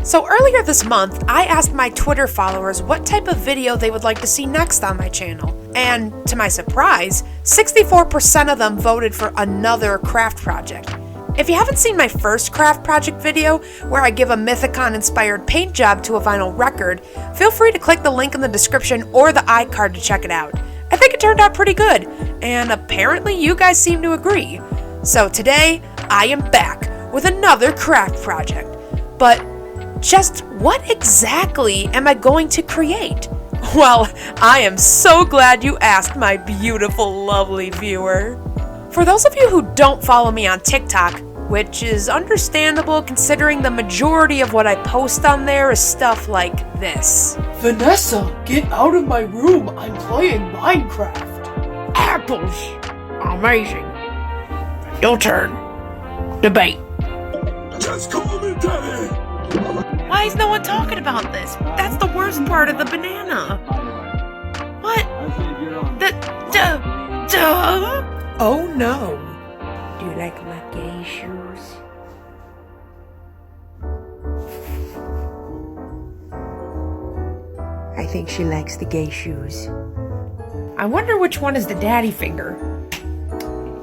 So earlier this month, I asked my Twitter followers what type of video they would like to see next on my channel. And to my surprise, 64% of them voted for another craft project. If you haven't seen my first craft project video, where I give a Mythicon-inspired paint job to a vinyl record, feel free to click the link in the description or the iCard to check it out. I think it turned out pretty good, and apparently you guys seem to agree. So today, I am back with another craft project. But just what exactly am I going to create? Well, I am so glad you asked, my beautiful, lovely viewer. For those of you who don't follow me on TikTok, which is understandable considering the majority of what I post on there is stuff like this. Vanessa, get out of my room, I'm playing Minecraft. Apples! Amazing. Your turn. Debate. Just call me Daddy! Why is no one talking about this? That's the worst part of the banana. What? Duh? Oh no. Do you like my gay shoes? I think she likes the gay shoes. I wonder which one is the daddy finger.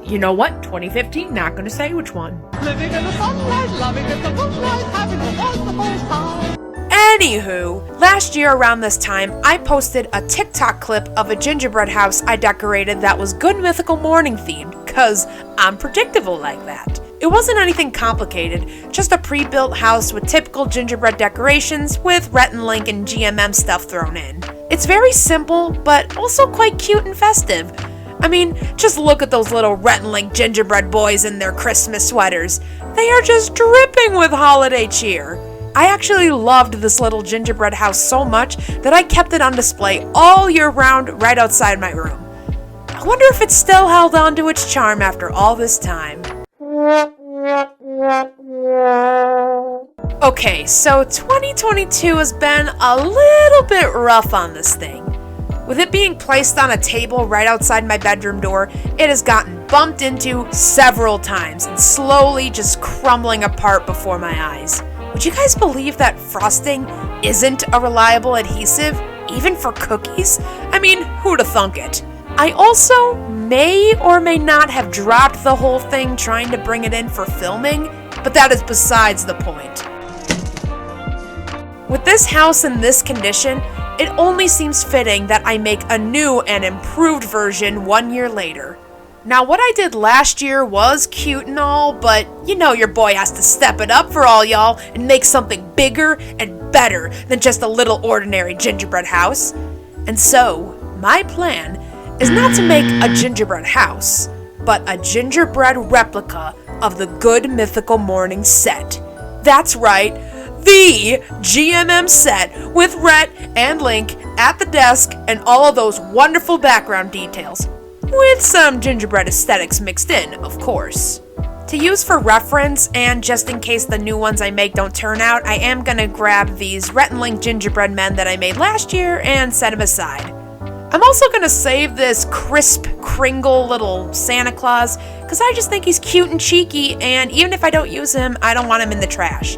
You know what? 2015, not gonna say which one. Living in the sunlight, loving in the moonlight, having a wonderful time. Anywho, last year around this time, I posted a TikTok clip of a gingerbread house I decorated that was Good Mythical Morning themed, cause I'm predictable like that. It wasn't anything complicated, just a pre-built house with typical gingerbread decorations with Rhett and Link and GMM stuff thrown in. It's very simple, but also quite cute and festive. I mean, just look at those little Rhett and Link gingerbread boys in their Christmas sweaters. They are just dripping with holiday cheer. I actually loved this little gingerbread house so much that I kept it on display all year round right outside my room. I wonder if it's still held on to its charm after all this time. Okay, so 2022 has been a little bit rough on this thing. With it being placed on a table right outside my bedroom door, it has gotten bumped into several times and slowly just crumbling apart before my eyes. Would you guys believe that frosting isn't a reliable adhesive, even for cookies? I mean, who'da thunk it? I also may or may not have dropped the whole thing trying to bring it in for filming, but that is besides the point. With this house in this condition, it only seems fitting that I make a new and improved version 1 year later. Now, what I did last year was cute and all, but you know your boy has to step it up for all y'all and make something bigger and better than just a little ordinary gingerbread house. And so, my plan is not to make a gingerbread house, but a gingerbread replica of the Good Mythical Morning set. That's right, the GMM set with Rhett and Link at the desk and all of those wonderful background details. With some gingerbread aesthetics mixed in, of course. To use for reference, and just in case the new ones I make don't turn out, I am gonna grab these Rhett and Link gingerbread men that I made last year and set them aside. I'm also gonna save this crisp, Kringle little Santa Claus, because I just think he's cute and cheeky, and even if I don't use him, I don't want him in the trash.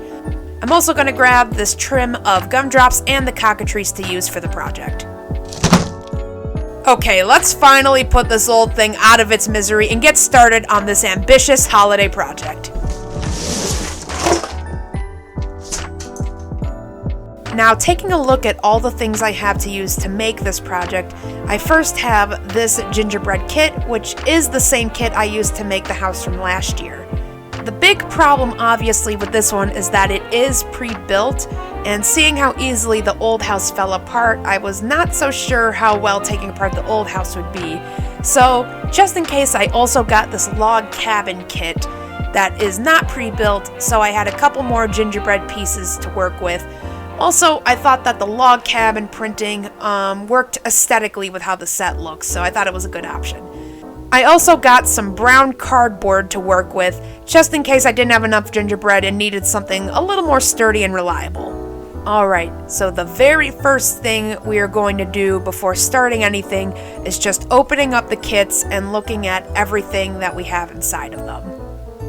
I'm also gonna grab this trim of gumdrops and the cockatrice to use for the project. Okay, let's finally put this old thing out of its misery and get started on this ambitious holiday project. Now, taking a look at all the things I have to use to make this project, I first have this gingerbread kit, which is the same kit I used to make the house from last year. The big problem, obviously, with this one is that it is pre-built, and seeing how easily the old house fell apart, I was not so sure how well taking apart the old house would be. So, just in case, I also got this log cabin kit that is not pre-built, so I had a couple more gingerbread pieces to work with. Also, I thought that the log cabin printing worked aesthetically with how the set looks, so I thought it was a good option. I also got some brown cardboard to work with, just in case I didn't have enough gingerbread and needed something a little more sturdy and reliable. Alright, so the very first thing we are going to do before starting anything is just opening up the kits and looking at everything that we have inside of them.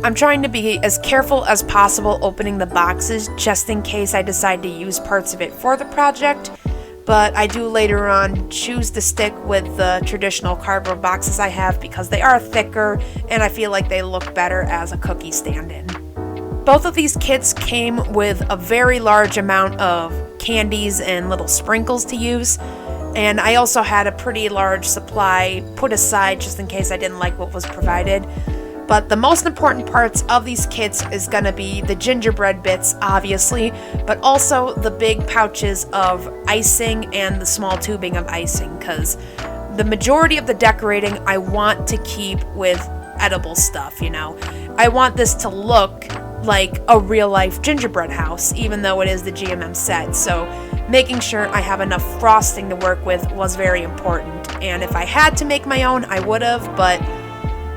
I'm trying to be as careful as possible opening the boxes just in case I decide to use parts of it for the project, but I do later on choose to stick with the traditional cardboard boxes I have because they are thicker and I feel like they look better as a cookie stand-in. Both of these kits came with a very large amount of candies and little sprinkles to use, and I also had a pretty large supply put aside just in case I didn't like what was provided. But the most important parts of these kits is going to be the gingerbread bits, obviously, but also the big pouches of icing and the small tubing of icing, because the majority of the decorating I want to keep with edible stuff, you know. I want this to look like a real-life gingerbread house, even though it is the GMM set, so making sure I have enough frosting to work with was very important. And if I had to make my own, I would have, but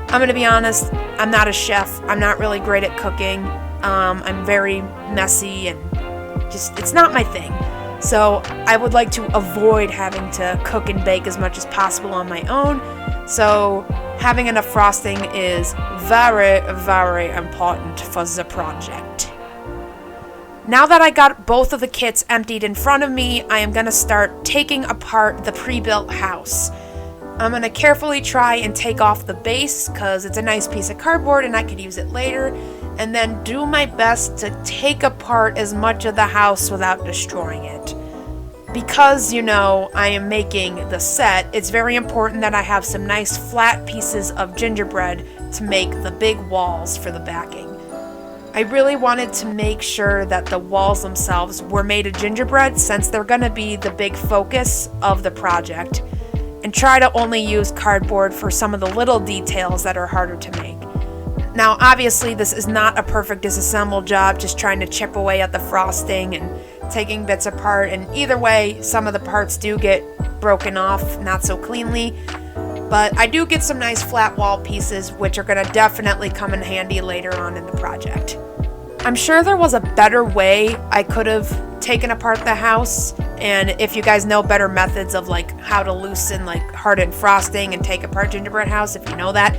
I'm going to be honest, I'm not a chef. I'm not really great at cooking. I'm very messy and just, it's not my thing. So I would like to avoid having to cook and bake as much as possible on my own. So having enough frosting is very, very important for the project. Now that I got both of the kits emptied in front of me, I am going to start taking apart the pre-built house. I'm going to carefully try and take off the base because it's a nice piece of cardboard and I could use it later, and then do my best to take apart as much of the house without destroying it. Because, you know, I am making the set, it's very important that I have some nice flat pieces of gingerbread to make the big walls for the backing. I really wanted to make sure that the walls themselves were made of gingerbread since they're going to be the big focus of the project, and try to only use cardboard for some of the little details that are harder to make. Now, obviously, this is not a perfect disassemble job, just trying to chip away at the frosting and taking bits apart, and either way, some of the parts do get broken off not so cleanly, but I do get some nice flat wall pieces, which are going to definitely come in handy later on in the project. I'm sure there was a better way I could have taken apart the house, and if you guys know better methods of like how to loosen like hardened frosting and take apart gingerbread house, if you know that,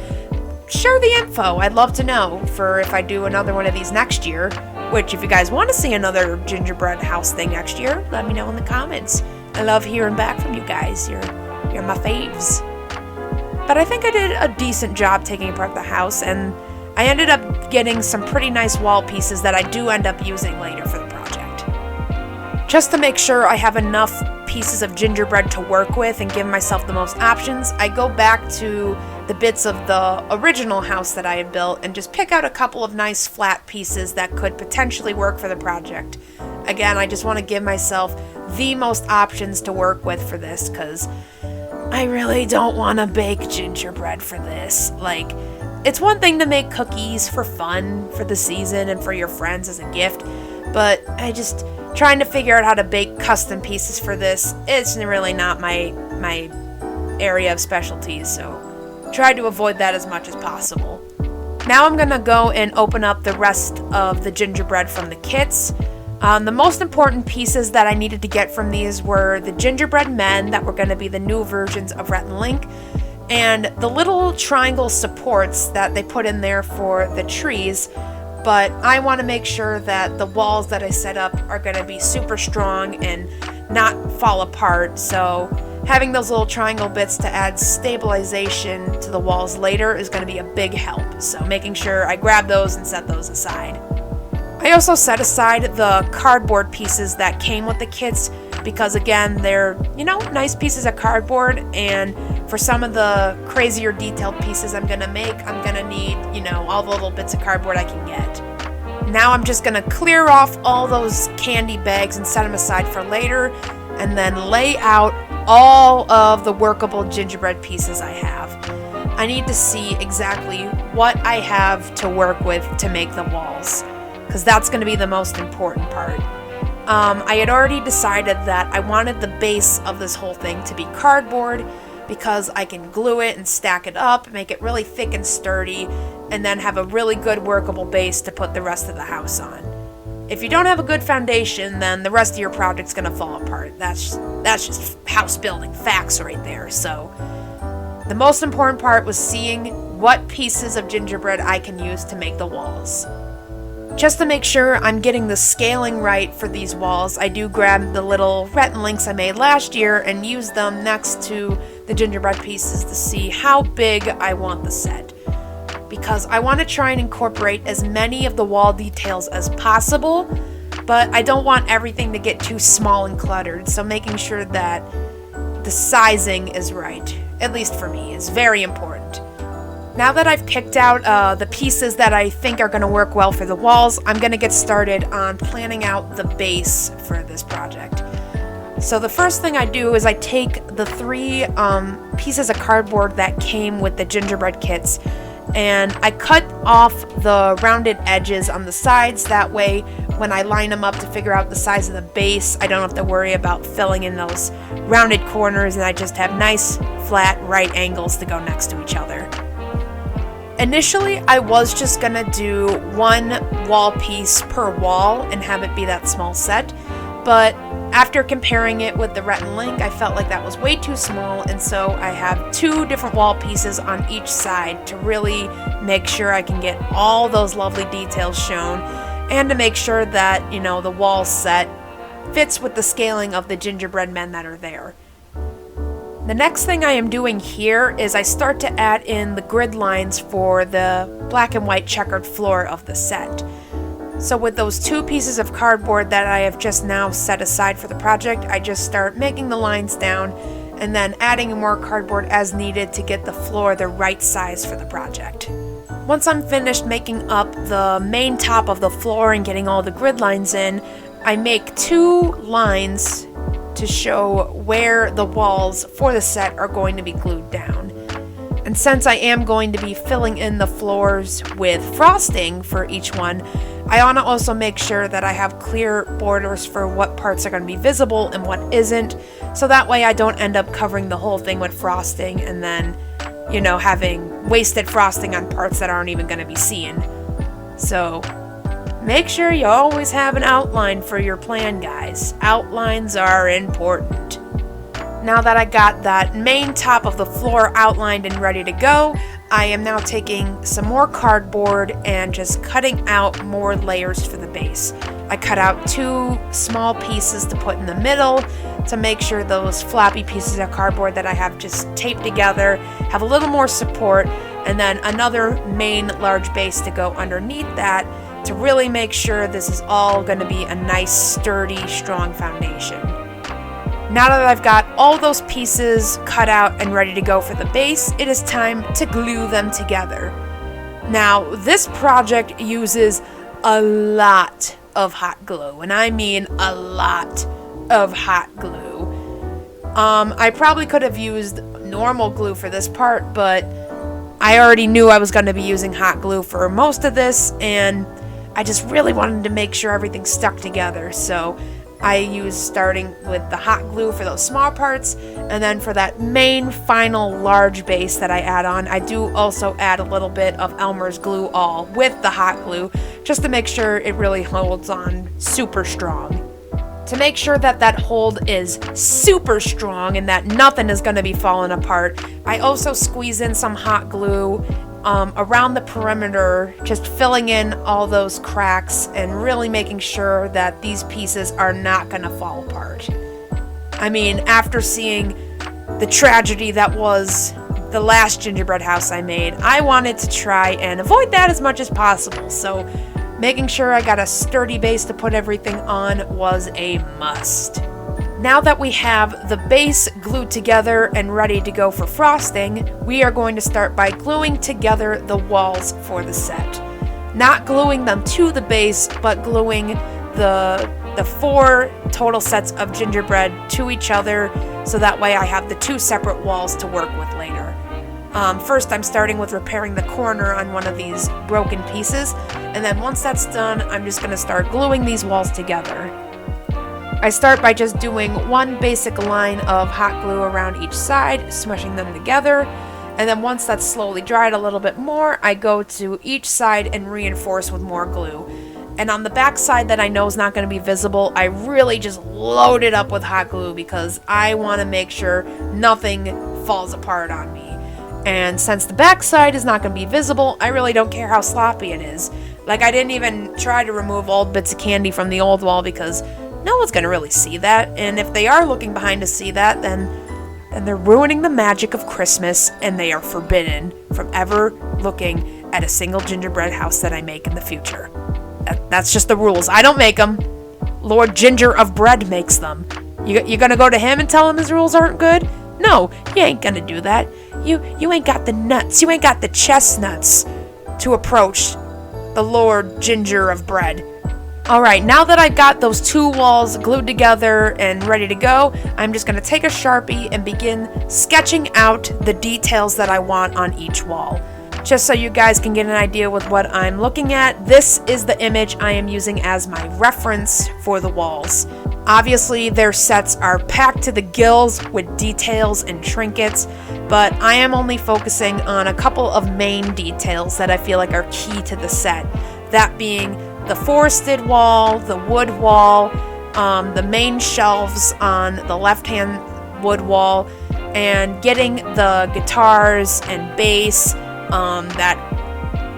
share the info. I'd love to know for if I do another one of these next year, which if you guys want to see another gingerbread house thing next year, let me know in the comments. I love hearing back from you guys. You're my faves. But I think I did a decent job taking apart the house, and I ended up getting some pretty nice wall pieces that I do end up using later for the project. Just to make sure I have enough pieces of gingerbread to work with and give myself the most options, I go back to the bits of the original house that I had built and just pick out a couple of nice flat pieces that could potentially work for the project. Again, I just want to give myself the most options to work with for this, because I really don't want to bake gingerbread for this. Like, it's one thing to make cookies for fun, for the season, and for your friends as a gift, but trying to figure out how to bake custom pieces for this, it's really not my area of specialties, so try to avoid that as much as possible. Now I'm going to go and open up the rest of the gingerbread from the kits. The most important pieces that I needed to get from these were the gingerbread men that were going to be the new versions of Rhett and Link, and the little triangle supports that they put in there for the trees, but I want to make sure that the walls that I set up are going to be super strong and not fall apart, so having those little triangle bits to add stabilization to the walls later is going to be a big help, so making sure I grab those and set those aside. I also set aside the cardboard pieces that came with the kits because, again, they're, nice pieces of cardboard, and for some of the crazier detailed pieces I'm going to make, I'm going to need, all the little bits of cardboard I can get. Now I'm just going to clear off all those candy bags and set them aside for later, and then lay out all of the workable gingerbread pieces I have. I need to see exactly what I have to work with to make the walls, because that's going to be the most important part. I had already decided that I wanted the base of this whole thing to be cardboard because I can glue it and stack it up, make it really thick and sturdy, and then have a really good workable base to put the rest of the house on. If you don't have a good foundation, then the rest of your project's going to fall apart. That's just house building facts right there. So the most important part was seeing what pieces of gingerbread I can use to make the walls. Just to make sure I'm getting the scaling right for these walls, I do grab the little retin links I made last year and use them next to the gingerbread pieces to see how big I want the set. Because I want to try and incorporate as many of the wall details as possible, but I don't want everything to get too small and cluttered, so making sure that the sizing is right, at least for me, is very important. Now that I've picked out the pieces that I think are going to work well for the walls, I'm going to get started on planning out the base for this project. So the first thing I do is I take the 3 pieces of cardboard that came with the gingerbread kits, and I cut off the rounded edges on the sides. That way, when I line them up to figure out the size of the base, I don't have to worry about filling in those rounded corners, and I just have nice, flat, right angles to go next to each other. Initially, I was just gonna do 1 wall piece per wall and have it be that small set, but after comparing it with the retin link, I felt like that was way too small, and so I have 2 different wall pieces on each side to really make sure I can get all those lovely details shown, and to make sure that, you know, the wall set fits with the scaling of the gingerbread men that are there. The next thing I am doing here is I start to add in the grid lines for the black and white checkered floor of the set. So with those 2 pieces of cardboard that I have just now set aside for the project, I just start making the lines down and then adding more cardboard as needed to get the floor the right size for the project. Once I'm finished making up the main top of the floor and getting all the grid lines in, I make 2 lines to show where the walls for the set are going to be glued down. And since I am going to be filling in the floors with frosting for each one, I want to also make sure that I have clear borders for what parts are going to be visible and what isn't, so that way I don't end up covering the whole thing with frosting and then, you know, having wasted frosting on parts that aren't even going to be seen. So make sure you always have an outline for your plan, guys. Outlines are important. Now that I got that main top of the floor outlined and ready to go, I am now taking some more cardboard and just cutting out more layers for the base. I cut out 2 small pieces to put in the middle to make sure those floppy pieces of cardboard that I have just taped together have a little more support, and then another main large base to go underneath that to really make sure this is all going to be a nice, sturdy, strong foundation. Now that I've got all those pieces cut out and ready to go for the base, it is time to glue them together. Now, this project uses a lot of hot glue, and I mean a lot of hot glue. I probably could have used normal glue for this part, but I already knew I was going to be using hot glue for most of this, and I just really wanted to make sure everything stuck together, so I use starting with the hot glue for those small parts, and then for that main final large base that I add on, I do also add a little bit of Elmer's glue all with the hot glue, just to make sure it really holds on super strong. To make sure that that hold is super strong and that nothing is going to be falling apart, I also squeeze in some hot glue around the perimeter, just filling in all those cracks and really making sure that these pieces are not going to fall apart. I mean, after seeing the tragedy that was the last gingerbread house I made, I wanted to try and avoid that as much as possible, so making sure I got a sturdy base to put everything on was a must. Now that we have the base glued together and ready to go for frosting, we are going to start by gluing together the walls for the set. Not gluing them to the base, but gluing the 4 total sets of gingerbread to each other, so that way I have the 2 separate walls to work with later. First, I'm starting with repairing the corner on one of these broken pieces, and then once that's done, I'm just going to start gluing these walls together. I start by just doing one basic line of hot glue around each side, smushing them together, and then once that's slowly dried a little bit more, I go to each side and reinforce with more glue. And on the back side that I know is not going to be visible, I really just load it up with hot glue because I want to make sure nothing falls apart on me. And since the backside is not going to be visible, I really don't care how sloppy it is. Like, I didn't even try to remove old bits of candy from the old wall because no one's going to really see that. And if they are looking behind to see that, then they're ruining the magic of Christmas, and they are forbidden from ever looking at a single gingerbread house that I make in the future. That's just the rules. I don't make them. Lord Ginger of Bread makes them. You gonna go to him and tell him his rules aren't good? No, you ain't gonna do that. You ain't got the nuts. You ain't got the chestnuts to approach the Lord Ginger of Bread. Alright, now that I've got those two walls glued together and ready to go, I'm just going to take a Sharpie and begin sketching out the details that I want on each wall. Just so you guys can get an idea with what I'm looking at, this is the image I am using as my reference for the walls. Obviously, their sets are packed to the gills with details and trinkets, but I am only focusing on a couple of main details that I feel like are key to the set. That being the forested wall, the wood wall, the main shelves on the left-hand wood wall, and getting the guitars and bass, that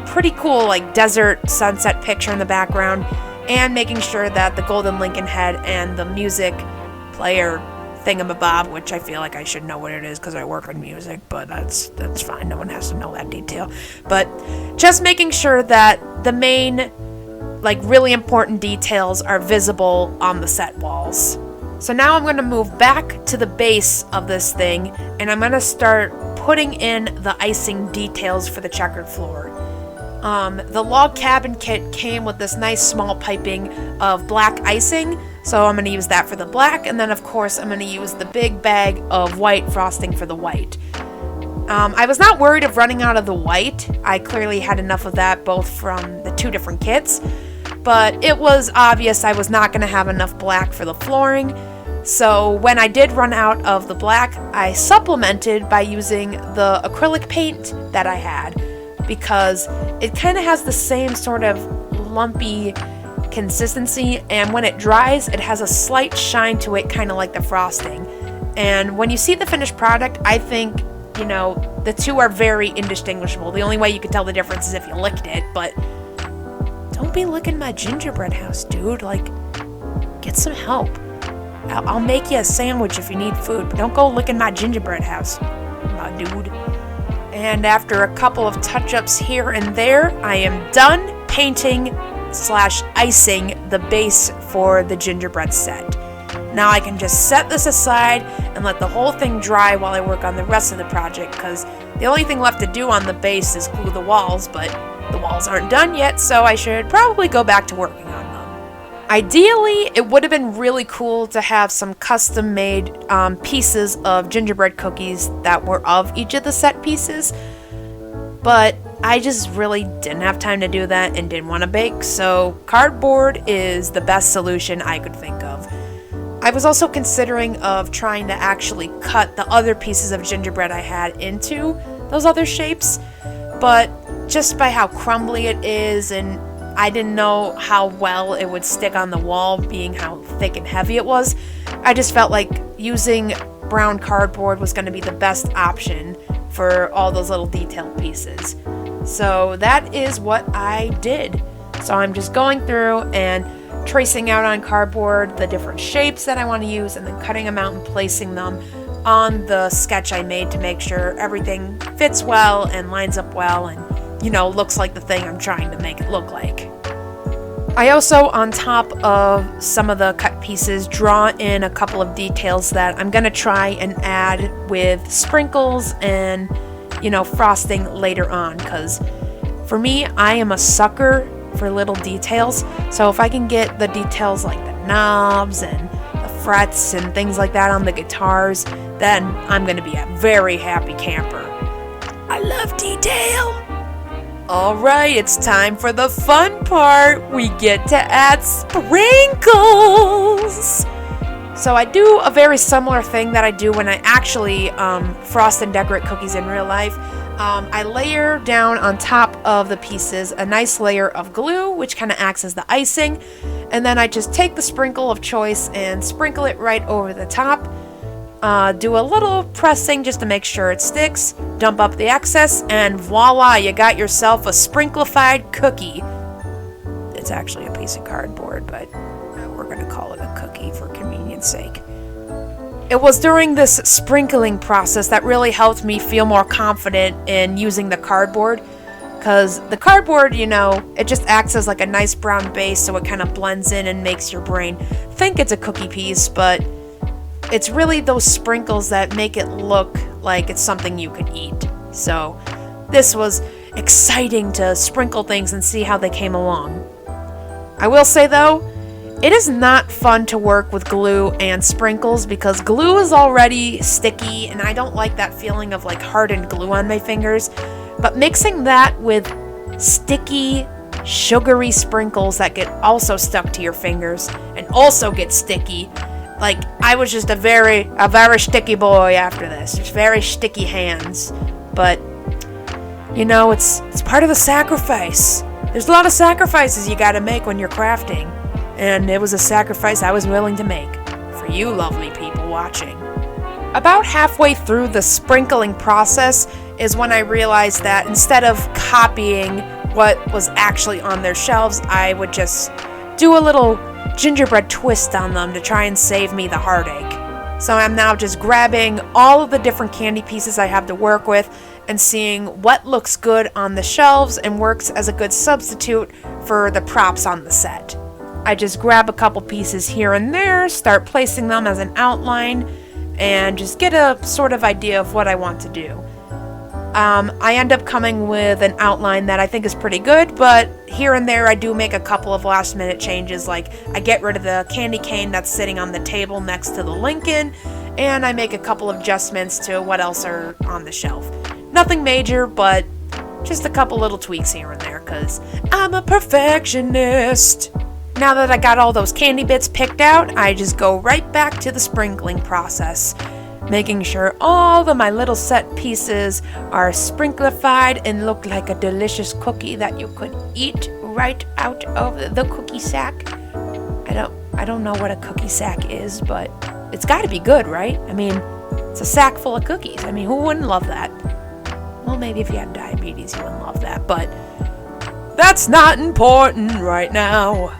pretty cool like desert sunset picture in the background, and making sure that the golden Lincoln head and the music player thingamabob, which I feel like I should know what it is because I work on music, but that's fine. No one has to know that detail. But just making sure that the main, like, really important details are visible on the set walls. So now I'm going to move back to the base of this thing, and I'm going to start putting in the icing details for the checkered floor. The log cabin kit came with this nice small piping of black icing, so I'm going to use that for the black, and then of course I'm going to use the big bag of white frosting for the white. I was not worried of running out of the white. I clearly had enough of that both from the two different kits, but it was obvious I was not going to have enough black for the flooring. So when I did run out of the black, I supplemented by using the acrylic paint that I had, because it kind of has the same sort of lumpy consistency, and when it dries, it has a slight shine to it, kind of like the frosting. And when you see the finished product, I think, you know, the two are very indistinguishable. The only way you could tell the difference is if you licked it, but don't be licking my gingerbread house, dude. Like, get some help. I'll make you a sandwich if you need food, but don't go licking my gingerbread house, my dude. And after a couple of touch-ups here and there, I am done painting / icing the base for the gingerbread set. Now I can just set this aside and let the whole thing dry while I work on the rest of the project, because the only thing left to do on the base is glue the walls, but the walls aren't done yet, so I should probably go back to working on them. Ideally, it would have been really cool to have some custom-made pieces of gingerbread cookies that were of each of the set pieces, but I just really didn't have time to do that and didn't want to bake, so cardboard is the best solution I could think of. I was also considering of trying to actually cut the other pieces of gingerbread I had into those other shapes, but just by how crumbly it is, and I didn't know how well it would stick on the wall, being how thick and heavy it was, I just felt like using brown cardboard was going to be the best option for all those little detailed pieces. So that is what I did. So I'm just going through and tracing out on cardboard the different shapes that I want to use, and then cutting them out and placing them on the sketch I made to make sure everything fits well and lines up well and, you know, looks like the thing I'm trying to make it look like. I also, on top of some of the cut pieces, draw in a couple of details that I'm going to try and add with sprinkles and, you know, frosting later on, because for me, I am a sucker for little details, so if I can get the details like the knobs and the frets and things like that on the guitars, then I'm going to be a very happy camper. I love detail! Alright, it's time for the fun part. We get to add sprinkles! So I do a very similar thing that I do when I actually frost and decorate cookies in real life. I layer down on top of the pieces a nice layer of glue, which kind of acts as the icing, and then I just take the sprinkle of choice and sprinkle it right over the top. do a little pressing just to make sure it sticks, dump up the excess, and voila, you got yourself a sprinklified cookie. It's actually a piece of cardboard, but we're going to call it a cookie for convenience sake. It was during this sprinkling process that really helped me feel more confident in using the cardboard, because the cardboard, it just acts as like a nice brown base, so it kind of blends in and makes your brain think it's a cookie piece, but it's really those sprinkles that make it look like it's something you could eat. So this was exciting to sprinkle things and see how they came along. I will say though, it is not fun to work with glue and sprinkles because glue is already sticky and I don't like that feeling of like hardened glue on my fingers. But mixing that with sticky, sugary sprinkles that get also stuck to your fingers and also get sticky, like I was just a very sticky boy after this. Just very sticky hands. But it's part of the sacrifice. There's a lot of sacrifices you gotta make when you're crafting. And it was a sacrifice I was willing to make for you lovely people watching. About halfway through the sprinkling process is when I realized that instead of copying what was actually on their shelves, I would just do a little gingerbread twist on them to try and save me the heartache. So I'm now just grabbing all of the different candy pieces I have to work with and seeing what looks good on the shelves and works as a good substitute for the props on the set. I just grab a couple pieces here and there, start placing them as an outline, and just get a sort of idea of what I want to do. I end up coming with an outline that I think is pretty good, but here and there I do make a couple of last minute changes, like I get rid of the candy cane that's sitting on the table next to the Lincoln, and I make a couple of adjustments to what else are on the shelf. Nothing major, but just a couple little tweaks here and there, because I'm a perfectionist. Now that I got all those candy bits picked out, I just go right back to the sprinkling process, making sure all of my little set pieces are sprinklified and look like a delicious cookie that you could eat right out of the cookie sack. I don't know what a cookie sack is, but it's got to be good, right? I mean, it's a sack full of cookies. I mean, who wouldn't love that? Well, maybe if you had diabetes, you wouldn't love that, but that's not important right now.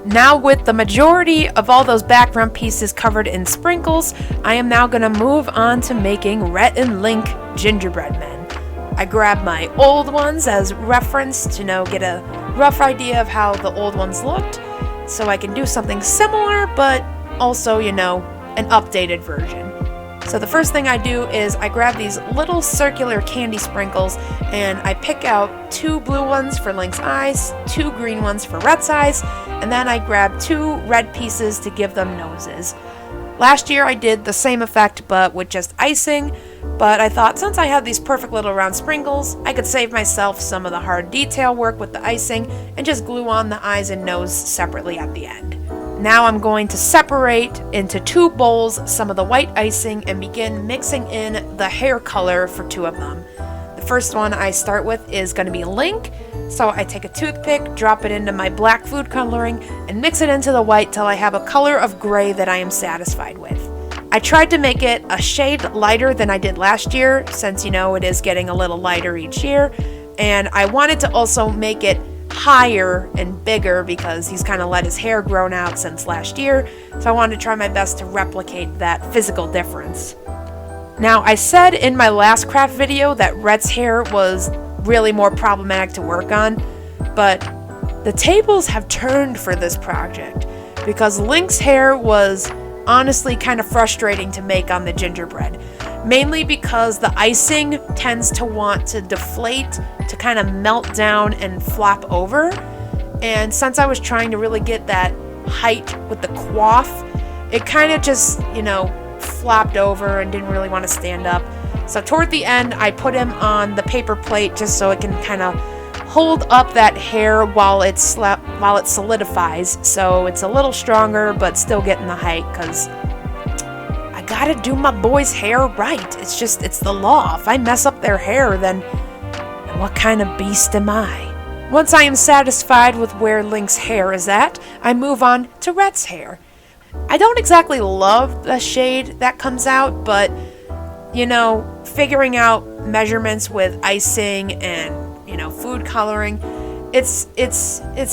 Now with the majority of all those background pieces covered in sprinkles, I am now going to move on to making Rhett and Link gingerbread men. I grab my old ones as reference to get a rough idea of how the old ones looked, so I can do something similar, but also, an updated version. So the first thing I do is I grab these little circular candy sprinkles and I pick out 2 blue ones for Link's eyes, 2 green ones for Rhett's eyes, and then I grab 2 red pieces to give them noses. Last year I did the same effect but with just icing, but I thought since I had these perfect little round sprinkles, I could save myself some of the hard detail work with the icing and just glue on the eyes and nose separately at the end. Now I'm going to separate into 2 bowls some of the white icing and begin mixing in the hair color for 2 of them. The first one I start with is going to be Link, so I take a toothpick, drop it into my black food coloring, and mix it into the white till I have a color of gray that I am satisfied with. I tried to make it a shade lighter than I did last year, since it is getting a little lighter each year, and I wanted to also make it higher and bigger because he's kind of let his hair grown out since last year, so I wanted to try my best to replicate that physical difference. Now, I said in my last craft video that Rhett's hair was really more problematic to work on, but the tables have turned for this project because Link's hair was honestly kind of frustrating to make on the gingerbread, mainly because the icing tends to want to deflate, to kind of melt down and flop over. And since I was trying to really get that height with the coif, it kind of just, flopped over and didn't really want to stand up. So toward the end, I put him on the paper plate just so it can kind of hold up that hair while it solidifies. So it's a little stronger, but still getting the height, because I gotta do my boys' hair right. It's the law. If I mess up their hair, then what kind of beast am I? Once I am satisfied with where Link's hair is at, I move on to Rhett's hair. I don't exactly love the shade that comes out, but you know, figuring out measurements with icing and, you know, food coloring, it's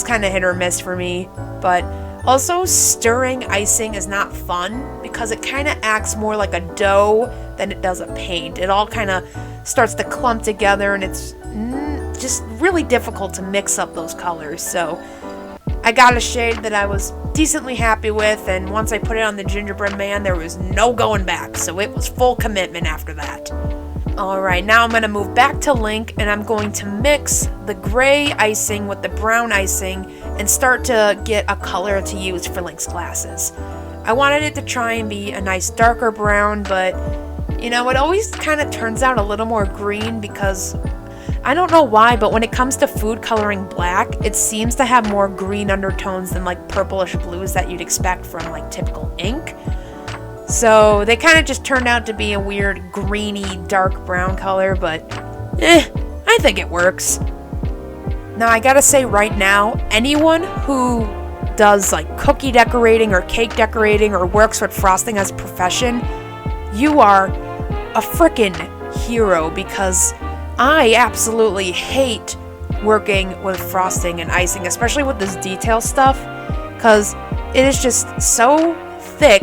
kind of hit or miss for me. But also, stirring icing is not fun because it kind of acts more like a dough than it does a paint. It all kind of starts to clump together, and it's just really difficult to mix up those colors. So I got a shade that I was decently happy with, and once I put it on the gingerbread man, there was no going back, so it was full commitment after that. Alright, now I'm going to move back to Link, and I'm going to mix the gray icing with the brown icing and start to get a color to use for Link's glasses. I wanted it to try and be a nice darker brown, but you know, it always kind of turns out a little more green because I don't know why, but when it comes to food coloring black, it seems to have more green undertones than like purplish blues that you'd expect from like typical ink. So they kind of just turned out to be a weird greeny dark brown color, but I think it works. Now I gotta say right now, anyone who does like cookie decorating or cake decorating or works with frosting as a profession, you are a frickin' hero, because I absolutely hate working with frosting and icing, especially with this detail stuff, because it is just so thick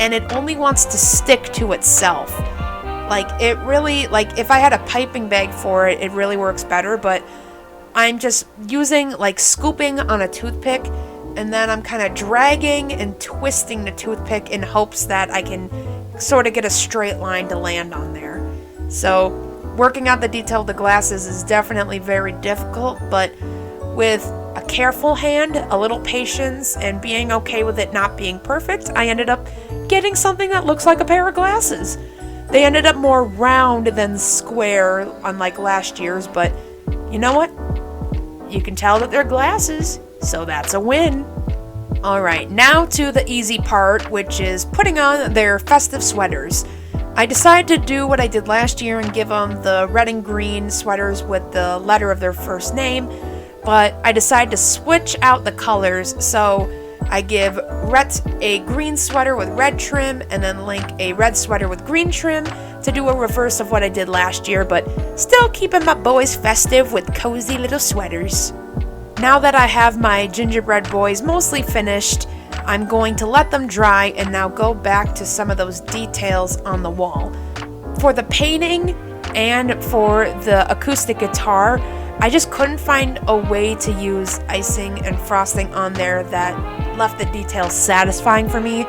and it only wants to stick to itself. Like, it really, like, if I had a piping bag for it, it really works better, but I'm just using, like, scooping on a toothpick, and then I'm kind of dragging and twisting the toothpick in hopes that I can sort of get a straight line to land on there. So working out the detail of the glasses is definitely very difficult, but with a careful hand, a little patience, and being okay with it not being perfect, I ended up getting something that looks like a pair of glasses. They ended up more round than square, unlike last year's, but you know what? You can tell that they're glasses, so that's a win. Alright, now to the easy part, which is putting on their festive sweaters. I decided to do what I did last year and give them the red and green sweaters with the letter of their first name, but I decided to switch out the colors, so I give Rhett a green sweater with red trim and then Link a red sweater with green trim to do a reverse of what I did last year, but still keeping my boys festive with cozy little sweaters. Now that I have my gingerbread boys mostly finished, I'm going to let them dry and now go back to some of those details on the wall. For the painting and for the acoustic guitar, I just couldn't find a way to use icing and frosting on there that left the details satisfying for me.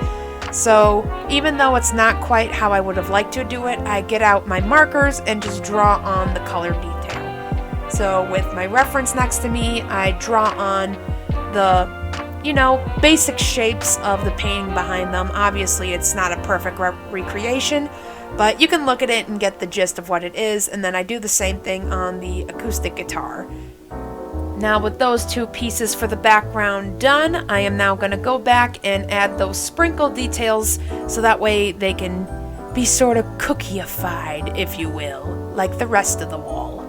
So even though it's not quite how I would have liked to do it, I get out my markers and just draw on the color detail. So with my reference next to me, I draw on the, you know, basic shapes of the painting behind them. Obviously, it's not a perfect recreation, but you can look at it and get the gist of what it is, and then I do the same thing on the acoustic guitar. Now with those two pieces for the background done, I am now going to go back and add those sprinkle details so that way they can be sort of cookieified, if you will, like the rest of the wall.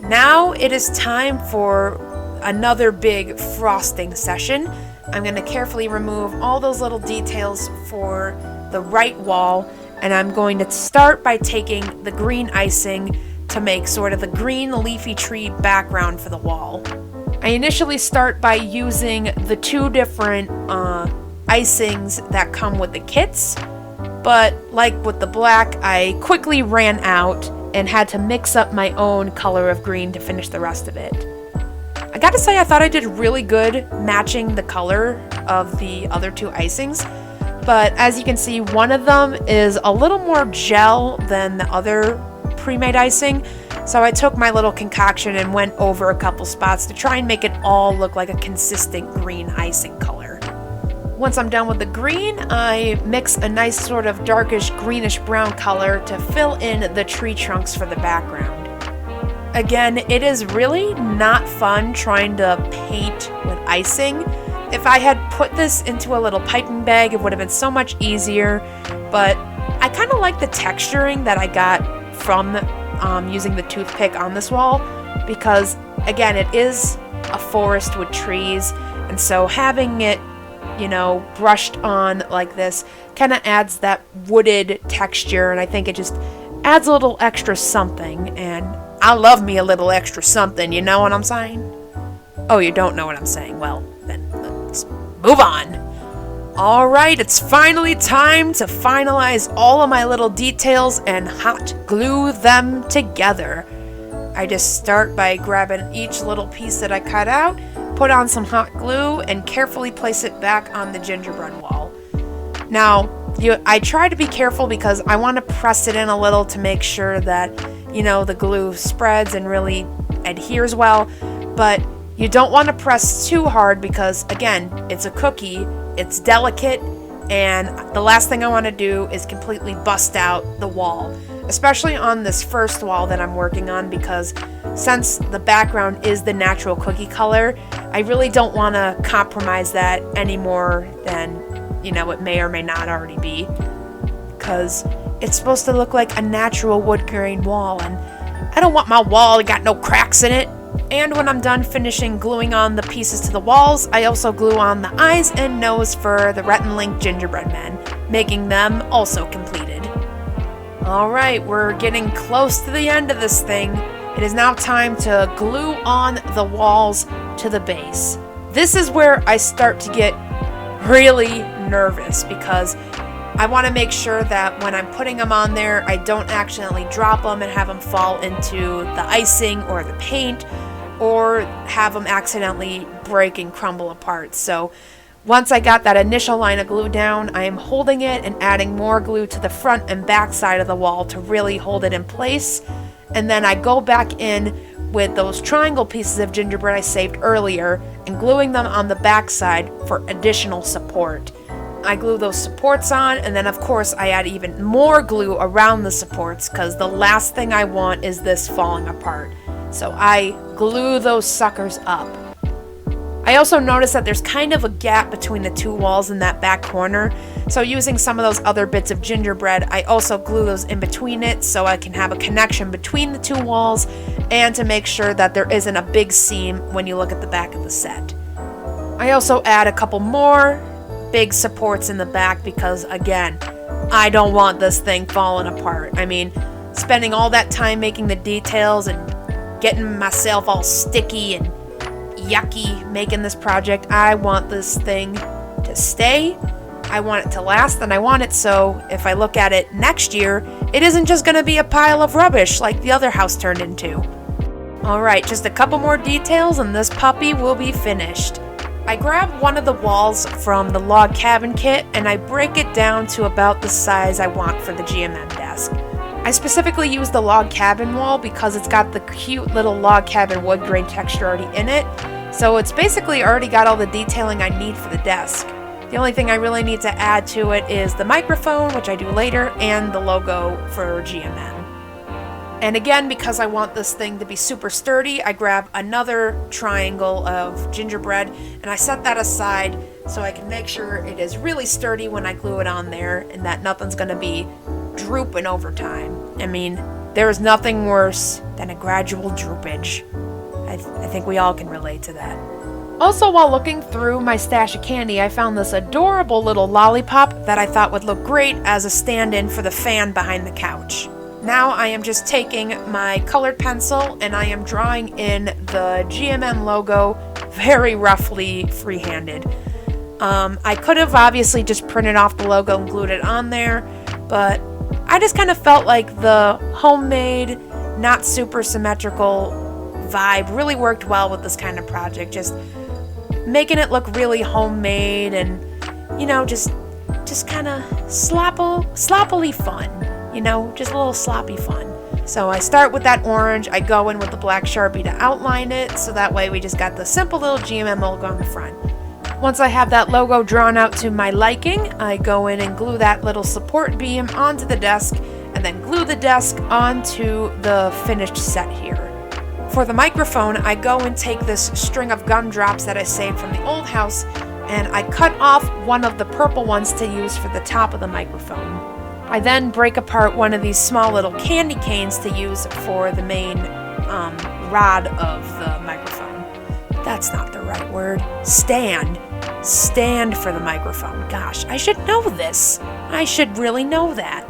Now it is time for another big frosting session. I'm going to carefully remove all those little details for the right wall, and I'm going to start by taking the green icing to make sort of the green leafy tree background for the wall. I initially start by using the two different icings that come with the kits, but like with the black, I quickly ran out and had to mix up my own color of green to finish the rest of it. I gotta say, I thought I did really good matching the color of the other two icings, but as you can see, one of them is a little more gel than the other pre-made icing, so I took my little concoction and went over a couple spots to try and make it all look like a consistent green icing color. Once I'm done with the green, I mix a nice sort of darkish greenish brown color to fill in the tree trunks for the background. Again, it is really not fun trying to paint with icing. If I had put this into a little piping bag, it would have been so much easier, but I kind of like the texturing that I got from using the toothpick on this wall, because again, it is a forest with trees, and so having it brushed on like this kind of adds that wooded texture, and I think it just adds a little extra something, and I love me a little extra something, you know what I'm saying? Oh, you don't know what I'm saying? Well, then let's move on. Alright, it's finally time to finalize all of my little details and hot glue them together. I just start by grabbing each little piece that I cut out, put on some hot glue, and carefully place it back on the gingerbread wall. Now, I try to be careful because I want to press it in a little to make sure that, the glue spreads and really adheres well, but you don't want to press too hard because, again, it's a cookie, it's delicate, and the last thing I want to do is completely bust out the wall, especially on this first wall that I'm working on, because since the background is the natural cookie color, I really don't want to compromise that any more than, it may or may not already be, because it's supposed to look like a natural wood grain wall, and I don't want my wall to got no cracks in it. And when I'm done finishing gluing on the pieces to the walls, I also glue on the eyes and nose for the Rhett and Link gingerbread men, making them also completed. Alright, we're getting close to the end of this thing. It is now time to glue on the walls to the base. This is where I start to get really nervous because I want to make sure that when I'm putting them on there, I don't accidentally drop them and have them fall into the icing or the paint, or have them accidentally break and crumble apart. So once I got that initial line of glue down, I am holding it and adding more glue to the front and back side of the wall to really hold it in place. And then I go back in with those triangle pieces of gingerbread I saved earlier and gluing them on the back side for additional support. I glue those supports on, and then of course I add even more glue around the supports because the last thing I want is this falling apart. So I glue those suckers up. I also noticed that there's kind of a gap between the two walls in that back corner, so using some of those other bits of gingerbread, I also glue those in between it so I can have a connection between the two walls and to make sure that there isn't a big seam when you look at the back of the set. I also add a couple more big supports in the back because, again, I don't want this thing falling apart. I mean, spending all that time making the details and getting myself all sticky and yucky making this project, I want this thing to stay, I want it to last, and I want it so if I look at it next year, it isn't just going to be a pile of rubbish like the other house turned into. Alright, just a couple more details and this puppy will be finished. I grab one of the walls from the log cabin kit and I break it down to about the size I want for the GMM desk. I specifically use the log cabin wall because it's got the cute little log cabin wood grain texture already in it, so it's basically already got all the detailing I need for the desk. The only thing I really need to add to it is the microphone, which I do later, and the logo for GMM. And again, because I want this thing to be super sturdy, I grab another triangle of gingerbread and I set that aside so I can make sure it is really sturdy when I glue it on there and that nothing's going to be drooping over time. I mean, there is nothing worse than a gradual droopage. I think we all can relate to that. Also, while looking through my stash of candy, I found this adorable little lollipop that I thought would look great as a stand-in for the fan behind the couch. Now I am just taking my colored pencil and I am drawing in the GMM logo very roughly freehanded. I could have obviously just printed off the logo and glued it on there, but I just kind of felt like the homemade, not super symmetrical vibe really worked well with this kind of project. Just making it look really homemade and, just kind of sloppily fun. Just a little sloppy fun. So I start with that orange, I go in with the black Sharpie to outline it, so that way we just got the simple little GMM logo on the front. Once I have that logo drawn out to my liking, I go in and glue that little support beam onto the desk, and then glue the desk onto the finished set here. For the microphone, I go and take this string of gumdrops that I saved from the old house, and I cut off one of the purple ones to use for the top of the microphone. I then break apart one of these small little candy canes to use for the main rod of the microphone. That's not the right word. Stand. stand for the microphone. Gosh, I should know this. I should really know that.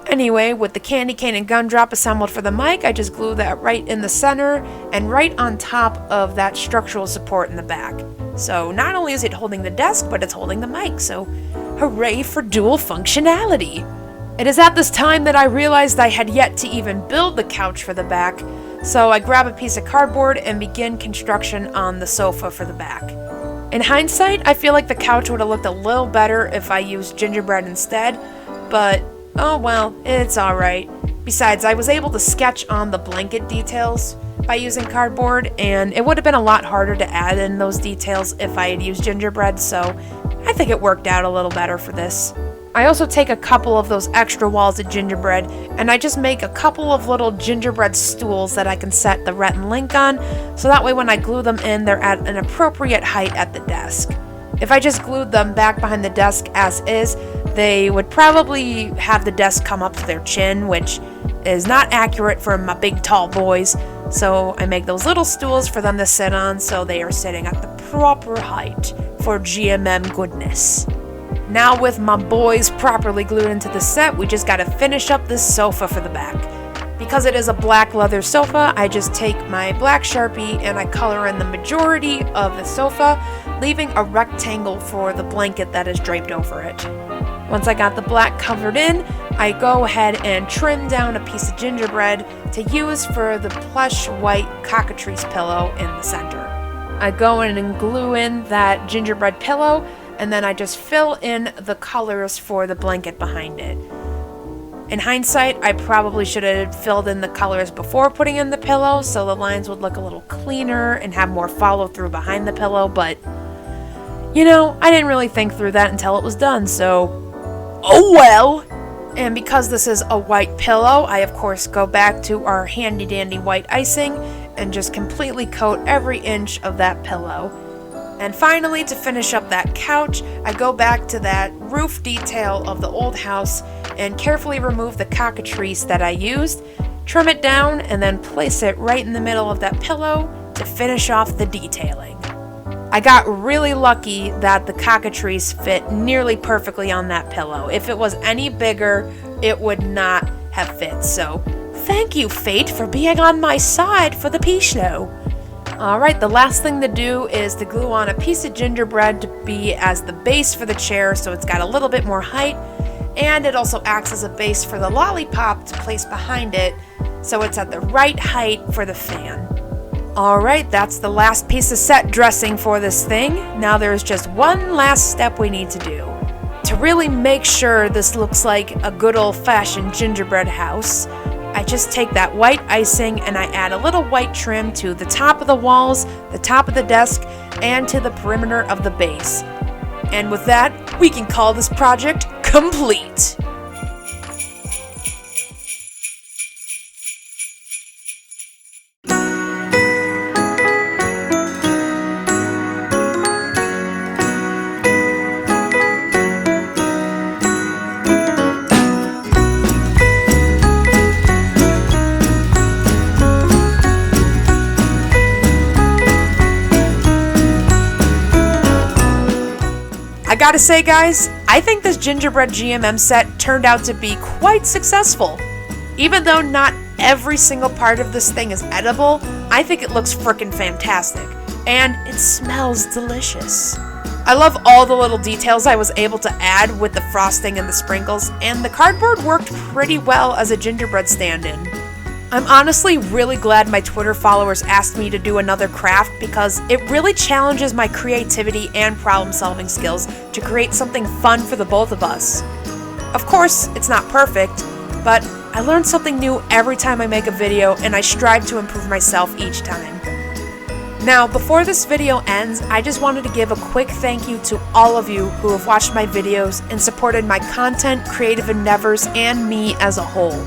Anyway, with the candy cane and gumdrop assembled for the mic, I just glue that right in the center and right on top of that structural support in the back. So not only is it holding the desk, but it's holding the mic, so hooray for dual functionality! It is at this time that I realized I had yet to even build the couch for the back, so I grab a piece of cardboard and begin construction on the sofa for the back. In hindsight, I feel like the couch would have looked a little better if I used gingerbread instead, but oh well, it's alright. Besides, I was able to sketch on the blanket details by using cardboard, and it would have been a lot harder to add in those details if I had used gingerbread, so I think it worked out a little better for this. I also take a couple of those extra walls of gingerbread, and I just make a couple of little gingerbread stools that I can set the Rhett and Link on, so that way when I glue them in, they're at an appropriate height at the desk. If I just glued them back behind the desk as is, they would probably have the desk come up to their chin, which is not accurate for my big tall boys, so I make those little stools for them to sit on so they are sitting at the proper height for GMM goodness. Now with my boys properly glued into the set, we just gotta finish up this sofa for the back. Because it is a black leather sofa, I just take my black Sharpie and I color in the majority of the sofa, leaving a rectangle for the blanket that is draped over it. Once I got the black covered in, I go ahead and trim down a piece of gingerbread to use for the plush white cockatrice pillow in the center. I go in and glue in that gingerbread pillow, and then I just fill in the colors for the blanket behind it. In hindsight, I probably should have filled in the colors before putting in the pillow so the lines would look a little cleaner and have more follow through behind the pillow, but you know, I didn't really think through that until it was done, so oh well! And because this is a white pillow, I of course go back to our handy dandy white icing and just completely coat every inch of that pillow. And finally, to finish up that couch, I go back to that roof detail of the old house and carefully remove the cockatrice that I used, trim it down, and then place it right in the middle of that pillow to finish off the detailing. I got really lucky that the cockatrice fit nearly perfectly on that pillow. If it was any bigger, it would not have fit. So, thank you, Fate, for being on my side for the pea show. Alright, the last thing to do is to glue on a piece of gingerbread to be as the base for the chair so it's got a little bit more height, and it also acts as a base for the lollipop to place behind it so it's at the right height for the fan. Alright, that's the last piece of set dressing for this thing. Now there's just one last step we need to do. To really make sure this looks like a good old-fashioned gingerbread house, I just take that white icing and I add a little white trim to the top of the walls, the top of the desk, and to the perimeter of the base. And with that, we can call this project complete. I gotta say, guys, I think this Gingerbread GMM set turned out to be quite successful. Even though not every single part of this thing is edible, I think it looks frickin' fantastic. And it smells delicious. I love all the little details I was able to add with the frosting and the sprinkles, and the cardboard worked pretty well as a gingerbread stand-in. I'm honestly really glad my Twitter followers asked me to do another craft because it really challenges my creativity and problem-solving skills to create something fun for the both of us. Of course, it's not perfect, but I learn something new every time I make a video and I strive to improve myself each time. Now, before this video ends, I just wanted to give a quick thank you to all of you who have watched my videos and supported my content, creative endeavors, and me as a whole.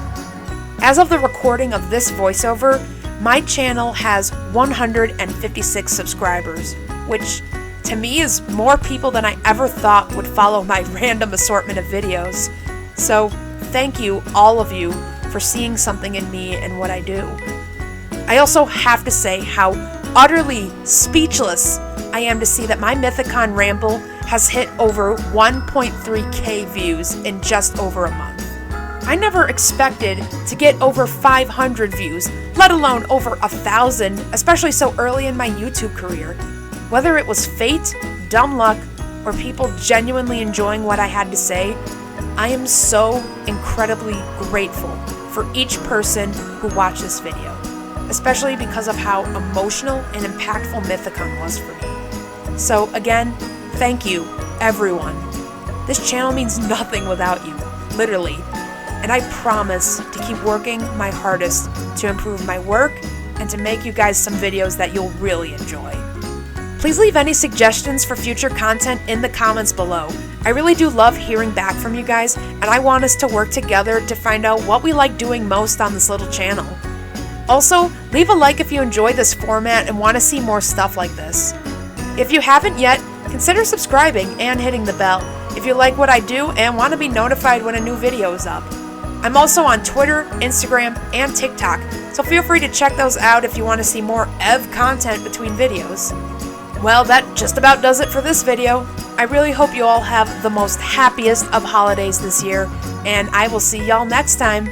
As of the recording of this voiceover, my channel has 156 subscribers, which to me is more people than I ever thought would follow my random assortment of videos. So thank you, all of you, for seeing something in me and what I do. I also have to say how utterly speechless I am to see that my Mythicon ramble has hit over 1.3k views in just over a month. I never expected to get over 500 views, let alone over 1,000, especially so early in my YouTube career. Whether it was fate, dumb luck, or people genuinely enjoying what I had to say, I am so incredibly grateful for each person who watched this video, especially because of how emotional and impactful Mythicon was for me. So again, thank you, everyone. This channel means nothing without you, literally. And I promise to keep working my hardest to improve my work and to make you guys some videos that you'll really enjoy. Please leave any suggestions for future content in the comments below. I really do love hearing back from you guys, and I want us to work together to find out what we like doing most on this little channel. Also, leave a like if you enjoy this format and want to see more stuff like this. If you haven't yet, consider subscribing and hitting the bell if you like what I do and want to be notified when a new video is up. I'm also on Twitter, Instagram, and TikTok, so feel free to check those out if you want to see more EV content between videos. Well, that just about does it for this video. I really hope you all have the most happiest of holidays this year, and I will see y'all next time.